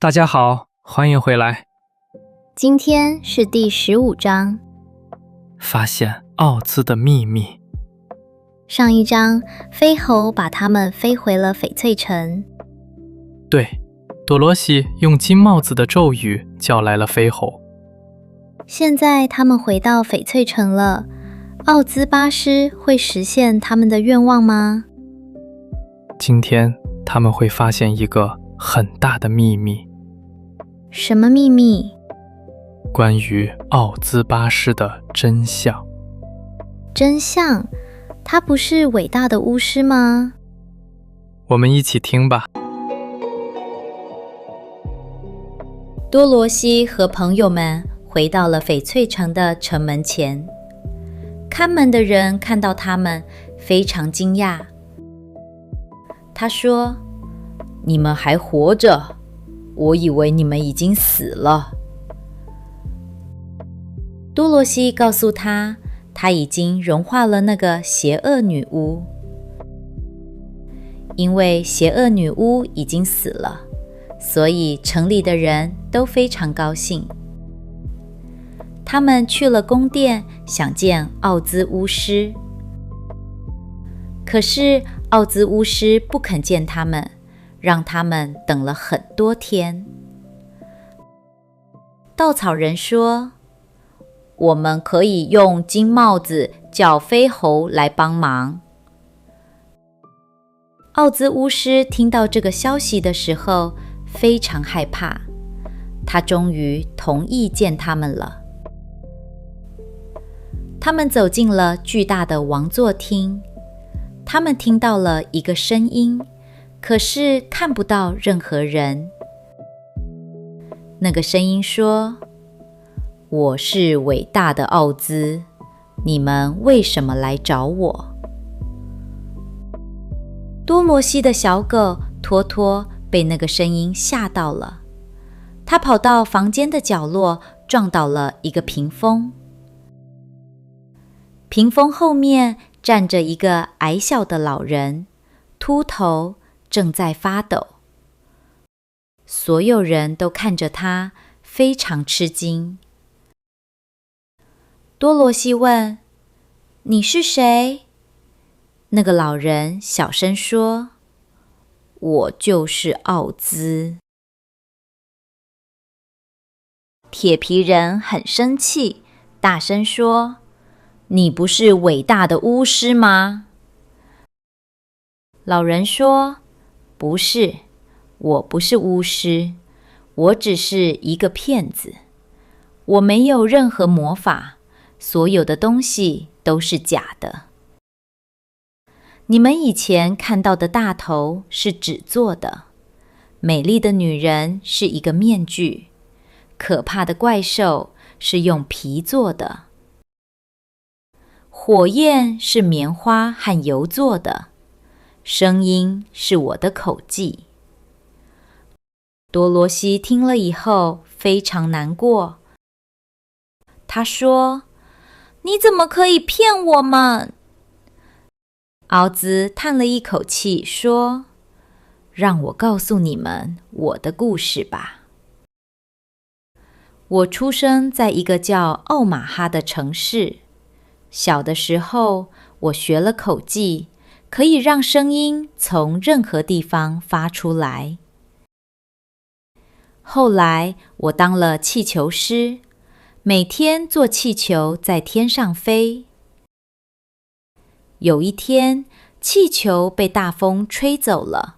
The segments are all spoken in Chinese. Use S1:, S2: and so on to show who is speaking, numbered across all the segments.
S1: 大家好，欢迎回来。
S2: 今天是第15章，
S1: 发现奥兹的秘密。
S2: 上一章飞猴把他们飞回了翡翠城。
S1: 对，多罗西用金帽子的咒语叫来了飞猴。
S2: 现在他们回到翡翠城了，奥兹巴师会实现他们的愿望吗？
S1: 今天他们会发现一个很大的秘密。
S2: 什么秘密？
S1: 关于奥兹巴师的真相。
S2: 真相？他不是伟大的巫师吗？
S1: 我们一起听吧。
S3: 多罗西和朋友们回到了翡翠城的城门前，看门的人看到他们非常惊讶。他说：“你们还活着，我以为你们已经死了。”多罗西告诉他，他已经融化了那个邪恶女巫，因为邪恶女巫已经死了，所以城里的人都非常高兴。他们去了宫殿，想见奥兹巫师，可是奥兹巫师不肯见他们，让他们等了很多天。稻草人说：“我们可以用金帽子叫飞猴来帮忙。”奥兹巫师听到这个消息的时候非常害怕，他终于同意见他们了。他们走进了巨大的王座厅，他们听到了一个声音，可是看不到任何人。那个声音说：“我是伟大的奥兹，你们为什么来找我？”多罗西的小狗托托被那个声音吓到了，它跑到房间的角落，撞倒了一个屏风。屏风后面站着一个矮小的老人，秃头，正在发抖。所有人都看着他，非常吃惊。多罗西问：“你是谁？”那个老人小声说：“我就是奥兹。”铁皮人很生气，大声说：“你不是伟大的巫师吗？”老人说：“不是，我不是巫师，我只是一个骗子。我没有任何魔法，所有的东西都是假的。你们以前看到的大头是纸做的，美丽的女人是一个面具，可怕的怪兽是用皮做的，火焰是棉花和油做的，声音是我的口技。”多罗西听了以后非常难过，他说：“你怎么可以骗我们？”奥兹叹了一口气说：“让我告诉你们我的故事吧。我出生在一个叫奥马哈的城市。小的时候，我学了口技，可以让声音从任何地方发出来。后来，我当了气球师，每天做气球在天上飞。有一天，气球被大风吹走了，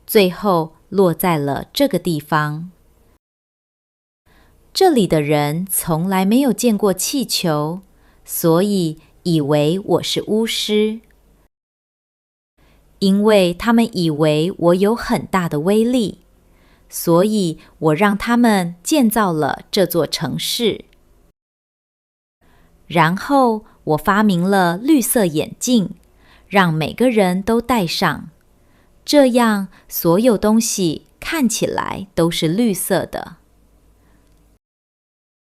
S3: 最后落在了这个地方。这里的人从来没有见过气球，所以以为我是巫师。因为他们以为我有很大的威力，所以我让他们建造了这座城市。然后我发明了绿色眼镜，让每个人都戴上，这样所有东西看起来都是绿色的。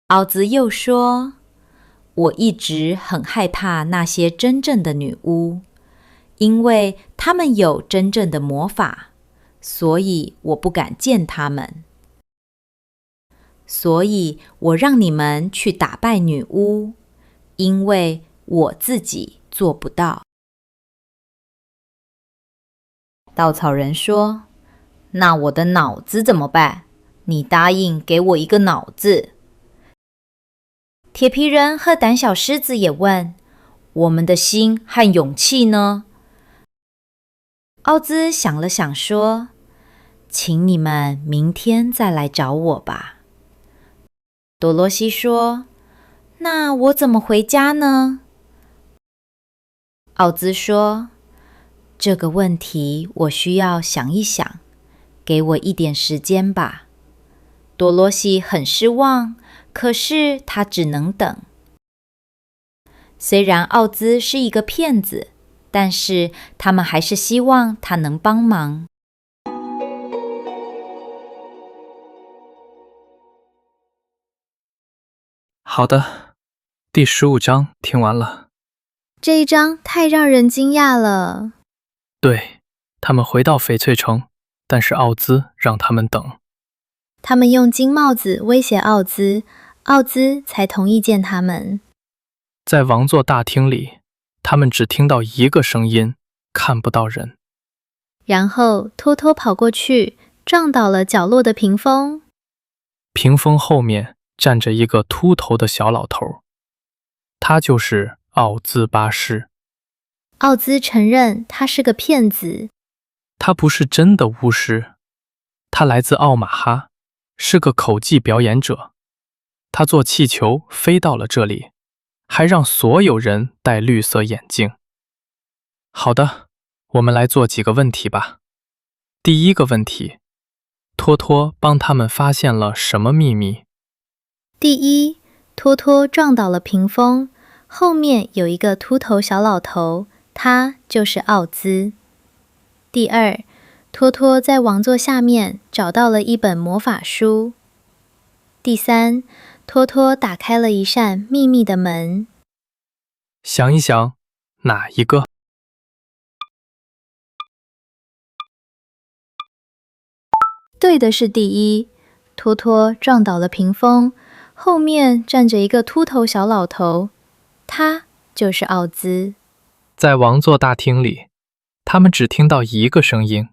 S3: 奥兹又说：“我一直很害怕那些真正的女巫，因为她们有真正的魔法，所以我不敢见她们。所以我让你们去打败女巫，因为我自己做不到。稻草人说：那我的脑子怎么办？你答应给我一个脑子。铁皮人和胆小狮子也问：我们的心和勇气呢？奥兹想了想说：请你们明天再来找我吧。多罗西说：那我怎么回家呢？奥兹说：这个问题我需要想一想，给我一点时间吧。多罗西很失望，可是他只能等。虽然奥兹是一个骗子，但是他们还是希望他能帮忙。
S1: 好的，第15章听完了。
S2: 这一章太让人惊讶了。
S1: 对，他们回到翡翠城，但是奥兹让他们等。
S2: 他们用金帽子威胁奥兹，奥兹才同意见他们。
S1: 在王座大厅里，他们只听到一个声音，看不到人。
S2: 然后托托跑过去，撞倒了角落的屏风。
S1: 屏风后面站着一个秃头的小老头，他就是奥兹巴师。
S2: 奥兹承认他是个骗子。
S1: 他不是真的巫师，他来自奥马哈，是个口技表演者。他坐气球飞到了这里，还让所有人戴绿色眼镜。好的，我们来做几个问题吧。第一个问题，托托帮他们发现了什么秘密？
S2: 第一，托托撞倒了屏风，后面有一个秃头小老头，他就是奥兹。第二，托托在王座下面找到了一本魔法书。第三，托托打开了一扇秘密的门。
S1: 想一想，哪一个？
S2: 对的是第一，托托撞倒了屏风，后面站着一个秃头小老头，他就是奥兹。
S1: 在王座大厅里，他们只听到一个声音。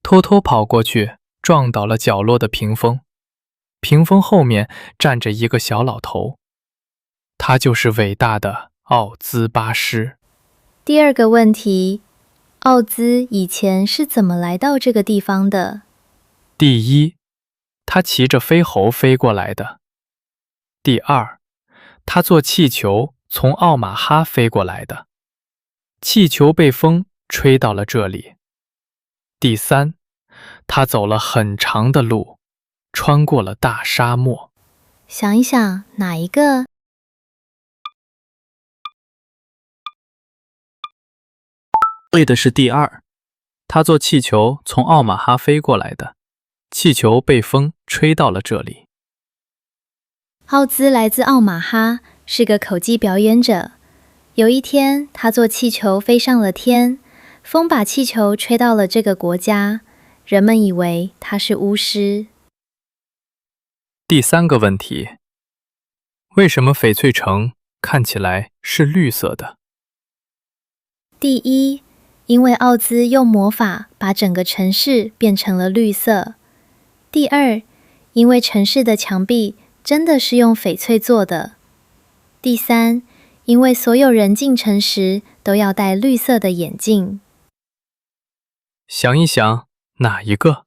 S1: 托托跑过去，撞倒了角落的屏风。屏风后面站着一个小老头，他就是伟大的奥兹巴师。
S2: 第二个问题，奥兹以前是怎么来到这个地方的？
S1: 第一，他骑着飞猴飞过来的。第二，他坐气球从奥马哈飞过来的，气球被风吹到了这里。第三，他走了很长的路，穿过了大沙漠。
S2: 想一想，哪一个？
S1: 对的是第二，他坐气球从奥马哈飞过来的，气球被风吹到了这里。
S2: 奥兹来自奥马哈，是个口技表演者。有一天，他坐气球飞上了天，风把气球吹到了这个国家，人们以为他是巫师。
S1: 第三个问题，为什么翡翠城看起来是绿色的？
S2: 第一，因为奥兹用魔法把整个城市变成了绿色。第二，因为城市的墙壁真的是用翡翠做的。第三，因为所有人进城时都要戴绿色的眼镜。
S1: 想一想，哪一个？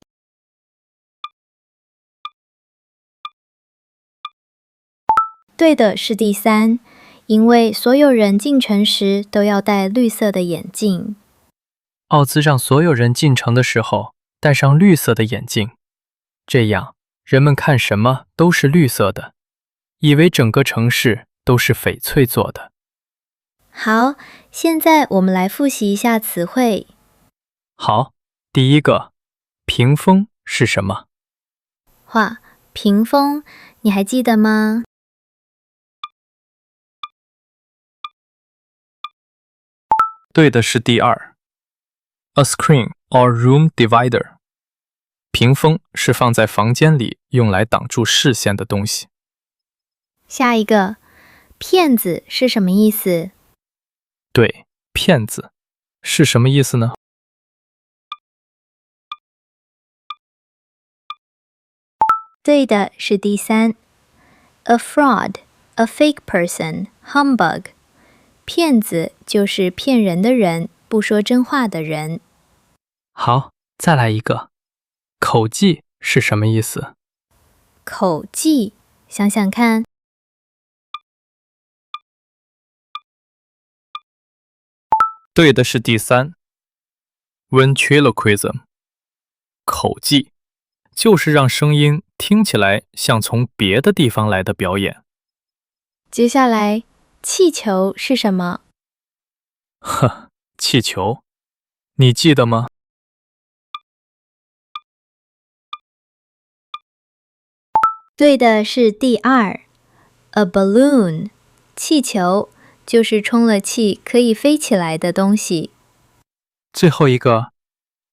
S2: 对的是第三，因为所有人进城时都要戴绿色的眼镜。
S1: 奥兹让所有人进城的时候戴上绿色的眼镜，这样人们看什么都是绿色的，以为整个城市都是翡翠做的。
S2: 好，现在我们来复习一下词汇。
S1: 好，第一个，屏风是什么？
S2: 画，屏风，你还记得吗？
S1: 对的是第二，a screen or room divider。屏风是放在房间里用来挡住视线的东西。
S2: 下一个，骗子是什么意思？
S1: 对，骗子是什么意思呢？
S2: 对的是第三。A fraud, a fake person, humbug. 骗子就是骗人的人，不说真话的人。
S1: 好，再来一个。口技是什么意思？
S2: 口技，想想看。
S1: 对的是第三。Ventriloquism， 口技就是让声音听起来像从别的地方来的表演。
S2: 接下来，气球是什么？
S1: 呵，气球，你记得吗？
S2: 对的是第二。A balloon， 气球就是充了气可以飞起来的东西。
S1: 最后一个，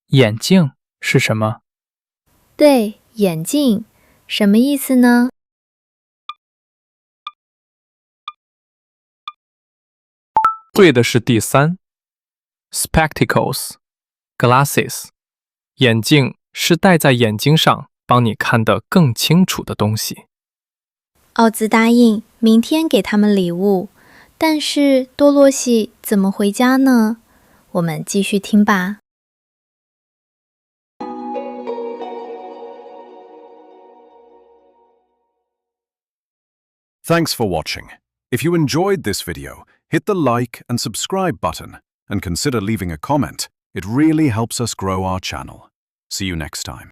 S1: 眼镜是什么？
S2: 对，眼镜，什么意思呢？
S1: 对的是第三。Spectacles, glasses， 眼镜是戴在眼睛上，帮你看得更清楚的东西。
S2: 奥兹答应明天给他们礼物，但是多萝西怎么回家呢？我们继续听吧。
S4: Thanks for watching. If you enjoyed this video, hit the like and subscribe button and consider leaving a comment. It really helps us grow our channel. See you next time.